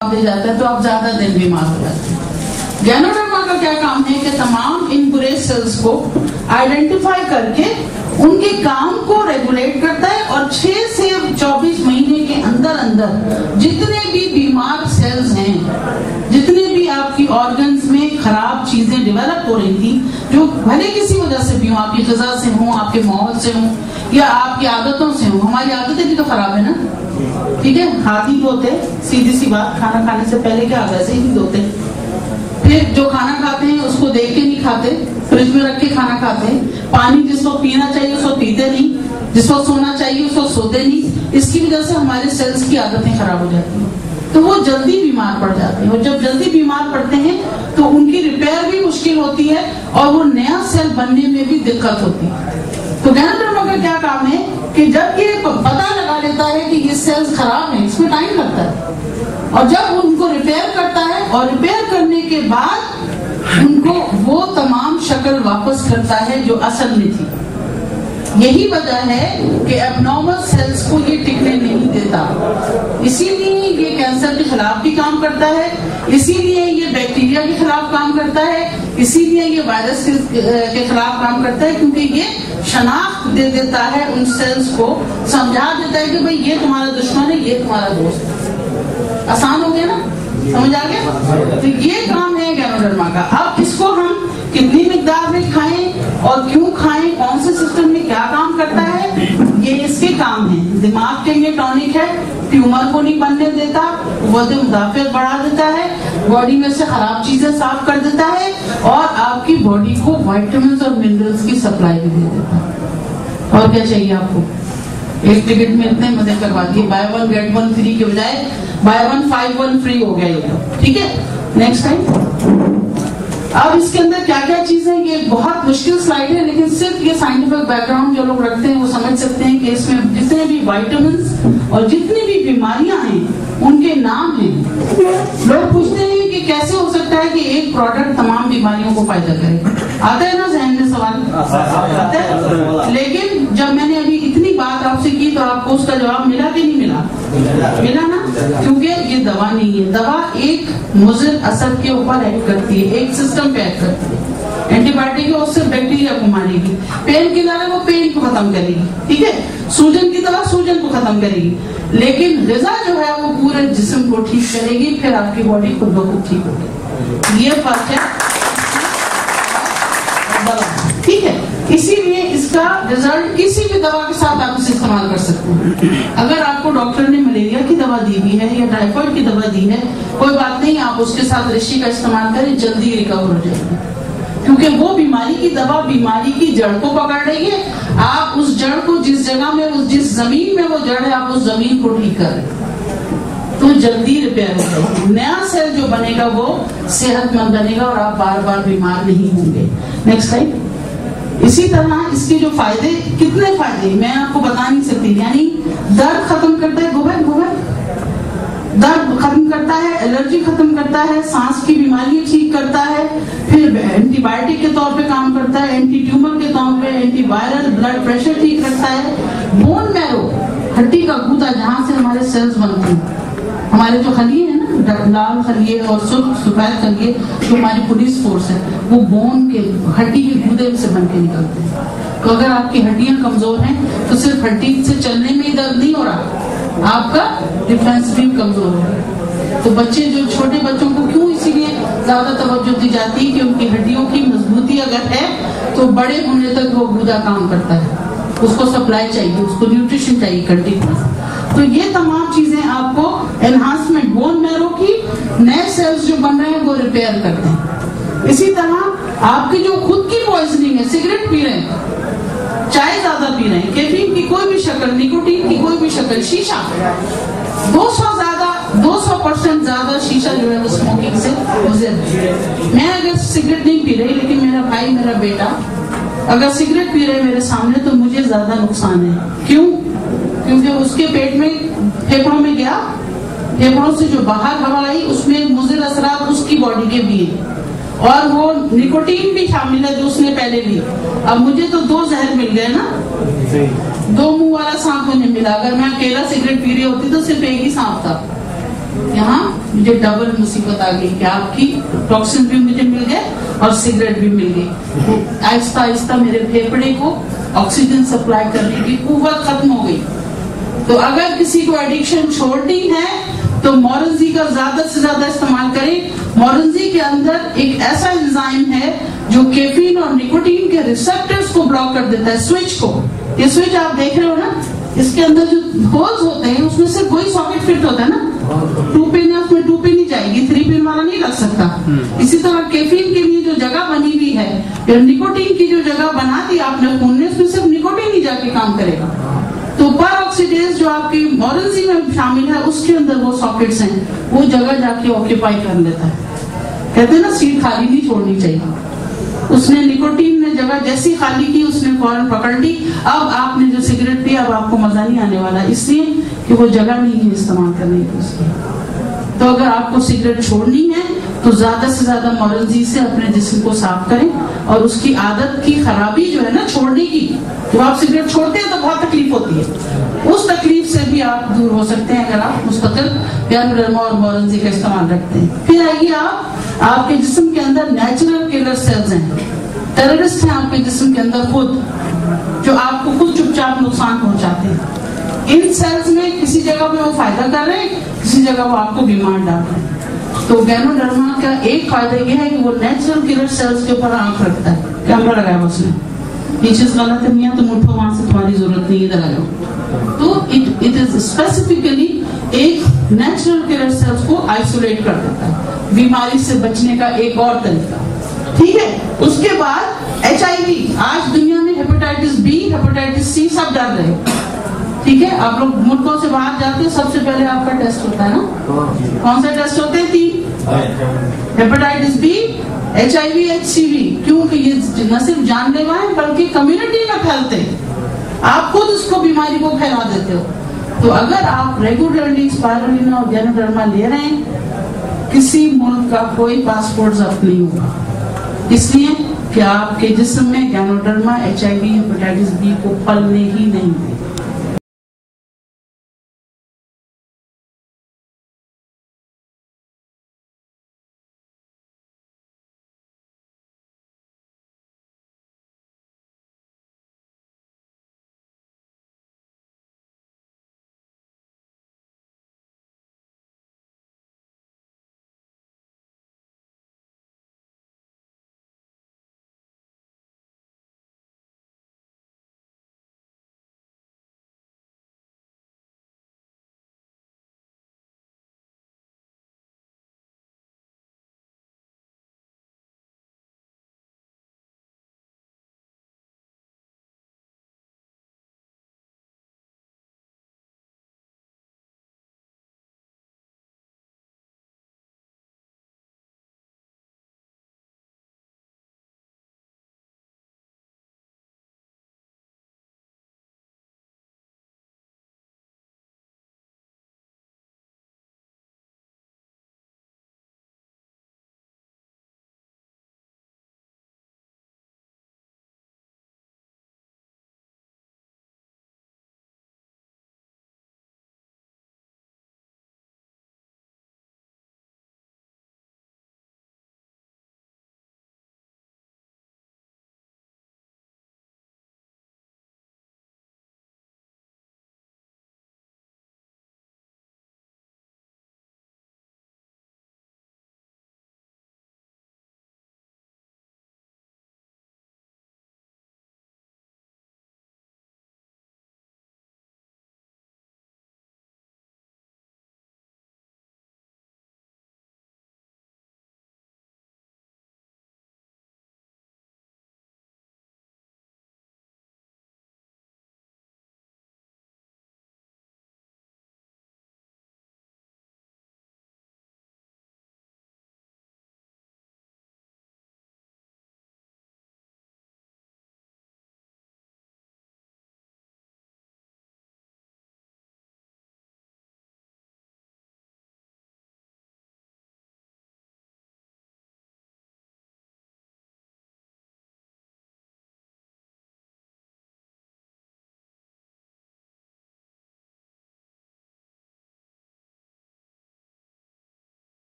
دے جاتا ہے تو آپ زیادہ دن بیمار ہو جاتے ہیں. گینوڈرما کا کیا کام ہے کہ تمام ان برے سیلز کو آئیڈینٹیفائی کر کے ان کے کام کو ریگولیٹ کرتا ہے اور 6 سے 24 مہینے کے اندر جتنے بھی بیمار سیلز ہیں, جتنے بھی آپ کی آرگنز میں خراب چیزیں ڈیولپ ہو رہی تھی جو بھلے کسی وجہ سے بھی ہوں, آپ کی غذا سے ہوں, آپ کے ماحول سے ہوں یا آپ کی عادتوں سے ہوں. ہماری عادتیں بھی تو خراب ہے نا, ٹھیک ہے, ہاتھ ہی دھوتے, سیدھی سی بات, کھانا کھانے سے پہلے کیا ویسے ہی دھوتے. پھر جو کھانا کھاتے ہیں اس کو دیکھ کے نہیں کھاتے, فریج میں رکھ کے کھانا کھاتے ہیں. پانی جس کو پینا چاہیے اس کو پیتے نہیں, جس کو سونا چاہیے اس کو سوتے نہیں. اس کی وجہ سے ہمارے سیلز کی عادتیں خراب ہو جاتی ہیں تو وہ جلدی بیمار پڑ جاتے ہیں, اور جب جلدی بیمار پڑتے ہیں تو ان کی ریپیئر بھی مشکل ہوتی ہے اور وہ نیا سیل بننے میں بھی دقت ہوتی ہے. تو گینوڈرما کا کیا کام ہے کہ جب یہ پتہ لگا لیتا ہے کہ یہ سیلز خراب ہیں, اس میں ٹائم لگتا ہے, اور جب ان کو ریپیئر کرتا ہے اور ریپیئر کرنے کے بعد ان کو وہ تمام شکل واپس کرتا ہے جو اصل میں تھی. یہی وجہ ہے کہ اب نارمل سیلز کو یہ ٹکنے نہیں دیتا, اسی لیے یہ کینسر کے خلاف بھی کام کرتا ہے, اسی لیے یہ بیکٹیریا کے خلاف کام کرتا ہے, اسی لیے یہ وائرس کے خلاف کام کرتا ہے, کیونکہ یہ شناخت دے دیتا ہے ان سیلز کو, سمجھا دیتا ہے کہ بھئی یہ تمہارا دشمن ہے, یہ تمہارا دوست ہے. آسان ہو گیا نا, سمجھ آ گیا؟ تو یہ کام ہے گینوڈرما کا. اب اس کو ہم کتنی مقدار میں کھائیں اور کیوں کھائیں, کون سے سسٹم میں کیا کام کرتا ہے, یہ اس کے کام ہیں. دماغ کے لیے ٹونک ہے, ٹیومر کو نہیں بننے دیتا, قوت مدافعت بڑھا دیتا ہے, باڈی میں سے خراب چیزیں صاف کر دیتا ہے, اور آپ کی باڈی کو وائٹامنز اور منرلز کی سپلائی بھی دے دیتا ہے. اور کیا چاہیے آپ کو؟ ایک ٹکٹ میں اتنے مزے کروا دیے, بائی 1 get 1 فری کے بجائے بائی 1 5 1 فری ہو گیا یہ, ٹھیک ہے. Next time. اب اس کے اندر کیا کیا چیزیں, یہ بہت مشکل سلائیڈ ہے, لیکن صرف یہ سائنٹیفک بیک گراؤنڈ جو لوگ رکھتے ہیں وہ سمجھ سکتے ہیں کہ اس میں جتنے بھی وائٹامنس اور جتنی بھی بیماریاں ہیں ان کے نام ہیں. لوگ پوچھتے ہیں کہ کیسے ہو سکتا ہے کہ ایک پروڈکٹ تمام بیماریوں کو فائدہ کرے. آتا ہے نا ذہن میں سوال, آتا ہے. لیکن جب میں نے ابھی اتنی بات آپ سے کی تو آپ کو اس کا جواب ملا کہ نہیں ملا؟ ملا نا, کیونکہ یہ دوا نہیں ہے. دوا ایک مضر اثر کے اوپر ایکٹ کرتی ہے, ایک سسٹم پہ ایکٹ کرتی ہے. اینٹی بایوٹک ہے اس سے بیکٹیریا کو مارے گی, پین کلر ہے وہ پین کو ختم کرے گی, ٹھیک ہے, سوجن کی دوا سوجن کو ختم کرے گی, لیکن غذا جو ہے وہ پورے جسم کو ٹھیک کرے گی, پھر آپ کی باڈی خود بخود ٹھیک ہوگی. یہ فرق ہے, ٹھیک ہے. اسی لیے اس کا رزلٹ کسی بھی دوا کے ساتھ آپ اسے استعمال کر سکتے ہیں. اگر آپ کو ڈاکٹر نے ملیریا کی دوا دی ہوئی ہے یا ٹائیفائڈ کی دوا دی ہے, کوئی بات نہیں, آپ اس کے ساتھ رشی کا استعمال کریں, جلدی ریکور ہو جائے گی, کیونکہ وہ بیماری کی دوا بیماری کی جڑ کو پکڑ رہی ہے. آپ اس جڑ کو جس جگہ میں, جس زمین میں وہ جڑ ہے, آپ اس زمین کو ٹھیک کر رہے ہیں تو جلدی ریپیئر ہو جائے گی. نیا سیل جو بنے گا وہ صحت مند بنے گا اور آپ بار بار بیمار نہیں ہوں گے. Next slide. اسی طرح اس کے جو فائدے, کتنے فائدے میں آپ کو بتا نہیں سکتی. یعنی درد ختم کرتا ہے, درد ختم کرتا ہے, الرجی ختم کرتا ہے, سانس کی بیماری ٹھیک کرتا ہے, پھر اینٹی بایوٹک کے طور پہ کام کرتا ہے, اینٹی ٹیومر کے طور پہ, اینٹی وائرل, بلڈ پریشر ٹھیک رکھتا ہے. بون میرو, ہڈی کا گودا جہاں سے ہمارے سیلز بنتے ہیں, ہمارے جو خلیے ہیں نا, لال خلیے اور سفید خلیے جو ہماری پولیس فورس ہے, وہ بون کے ہڈی کے گودے سے بن کے نکلتے ہیں. تو اگر آپ کی ہڈیاں کمزور ہیں تو صرف ہڈی سے چلنے میں ہی درد نہیں ہو رہا, آپ کا ڈیفینس بھی کمزور ہو رہا. تو بچے, جو چھوٹے بچوں کو کیوں اسی لیے زیادہ توجہ دی جاتی ہے کہ ان کی ہڈیوں کی مضبوطی اگر ہے تو بڑے ہونے تک وہ گودا کام کرتا ہے, اس کو سپلائی چاہیے, اس کو نیوٹریشن چاہیے کنٹینیوس. تو یہ تمام چیزیں آپ کو انہانسمنٹ, بون میرو کی نئے سیلز جو بن رہے ہیں وہ ریپیئر کرتے ہیں. اسی طرح آپ کی جو خود کی پوائزننگ ہے, سگریٹ پی رہے ہیں, چائے زیادہ پی رہے ہیں, کیفین کی کوئی بھی شکل, نیکوٹین کی کوئی بھی شکل, شیشہ 200% زیادہ شیشہ جو ہے وہ اسموکنگ سے گزر ہے. میں اگر سگریٹ نہیں پی رہی لیکن میرا بھائی, میرا بیٹا اگر سگریٹ پی رہے میرے سامنے تو مجھے زیادہ نقصان ہے. کیوں؟ کیونکہ اس کے پیٹ میں, پھیپھڑوں میں گیا, پھیپھڑوں سے جو باہر ہوا آئی اس میں مضر اثرات اس کی باڈی کے بھی ہیں, اور وہ نیکوٹین بھی شامل ہے جو اس نے پہلے لی. اب مجھے تو 2 زہر مل گئے نا, 2 منہ والا سانپ مجھے ملا. اگر میں اکیلا سگریٹ پی رہی ہوتی تو صرف ایک ہی سانپ تھا, یہاں مجھے ڈبل مصیبت آ گئی کہ آپ کی ٹاکسن بھی مجھے مل گئے اور سگریٹ بھی مل گئی. آہستہ آہستہ میرے پھیپھڑے کو آکسیجن سپلائی کرنے کی قوت ختم ہو گئی. تو اگر کسی کو ایڈکشن چھوڑنی ہے تو مورنزی کا زیادہ سے زیادہ استعمال کریں. مورنزی کے اندر ایک ایسا انزائم ہے جو کیفین اور نکوٹین کے ریسپٹرز کو بلاک کر دیتا ہے, سوئچ کو. یہ سوئچ آپ دیکھ رہے ہو نا, اس کے اندر جو ہولز ہوتے ہیں اس میں صرف وہی ساکٹ فٹ ہوتا ہے نا, 2 پن ہے اس میں 2 پن ہی جائے گی, 3 پن والا نہیں لگ سکتا. اسی طرح کیفین کے لیے جو جگہ بنی ہوئی ہے یا نکوٹین کی جو جگہ بنا دی آپ نے خون میں, اس میں صرف نکوٹین ہی جا کے کام کرے گا. تو پر آکسیڈیز جو آپ کی مورنزی میں شامل ہے اس کے اندر وہ ساکٹس ہیں, وہ جگہ جا کے آکیپائی کر لیتا ہے. کہتے ہیں نا سیٹ خالی نہیں چھوڑنی چاہیے. اس نے نکوٹین نے جگہ جیسی خالی کی اس نے فوراً پکڑ لی. اب آپ نے جو سگریٹ پی اب آپ کو مزہ نہیں آنے والا, اس لیے کہ وہ جگہ نہیں ہے استعمال کرنے کی اس کی. تو اگر آپ کو سگریٹ چھوڑنی ہے تو زیادہ سے زیادہ مورنزی سے اپنے جسم کو صاف کریں, اور اس کی عادت کی خرابی جو ہے نا چھوڑنے کی, جب آپ سگریٹ چھوڑتے ہیں تو بہت تکلیف ہوتی ہے, اس تکلیف سے بھی آپ دور ہو سکتے ہیں اگر آپ مستقل گیانوڈرما اور مورنزی کا استعمال رکھتے ہیں. پھر آئیے آپ کے جسم کے اندر نیچرل کلر سیلز ہیں, ٹیررسٹ ہیں آپ کے جسم کے اندر خود, جو آپ کو خود چپ چاپ نقصان پہنچاتے ہیں. ان سیلز میں کسی جگہ پہ وہ فائدہ کر رہے ہیں, کسی جگہ وہ آپ کو بیمار ڈال رہے ہیں. تو گیانوڈرما کا ایک فائدہ یہ ہے کہ وہ نیچرل کلر سیلز کے اوپر آنکھ رکھتا ہے. کیمرہ لگایا اس نے, یہ چیز غلط ہے میاں تم اٹھو وہاں سے, تمہاری ضرورت نہیں, ادھر لگاؤ. تو اٹ از اسپیسیفکلی ایک نیچرل کلر سیلز کو آئسولیٹ کر دیتا ہے, بیماری سے بچنے کا ایک اور طریقہ. ٹھیک ہے. اس کے بعد HIV. آج دنیا میں ہیپاٹائٹس بی, ہیپاٹائٹس سی سب ڈر رہے. ٹھیک ہے. آپ لوگ ملکوں سے باہر جاتے ہیں, سب سے پہلے آپ کا ٹیسٹ ہوتا ہے نا, کون سے ٹیسٹ ہوتے ہیں؟ 3, ہیپاٹائٹس بی, HIV, HCV. کیونکہ یہ نہ صرف جان لیوا ہے بلکہ کمیونٹی میں پھیلتے ہیں, آپ خود اس کو بیماری کو پھیلا دیتے ہو. تو اگر آپ ریگولرلی اسپائرولنا اور گیانوڈرما لے رہے ہیں, کسی ملک کا کوئی پاسپورٹ ضبط نہیں ہوگا, اس لیے کہ آپ کے جسم میں گیانوڈرما HIV ہیپاٹائٹس بی کو پلنے ہی نہیں دے.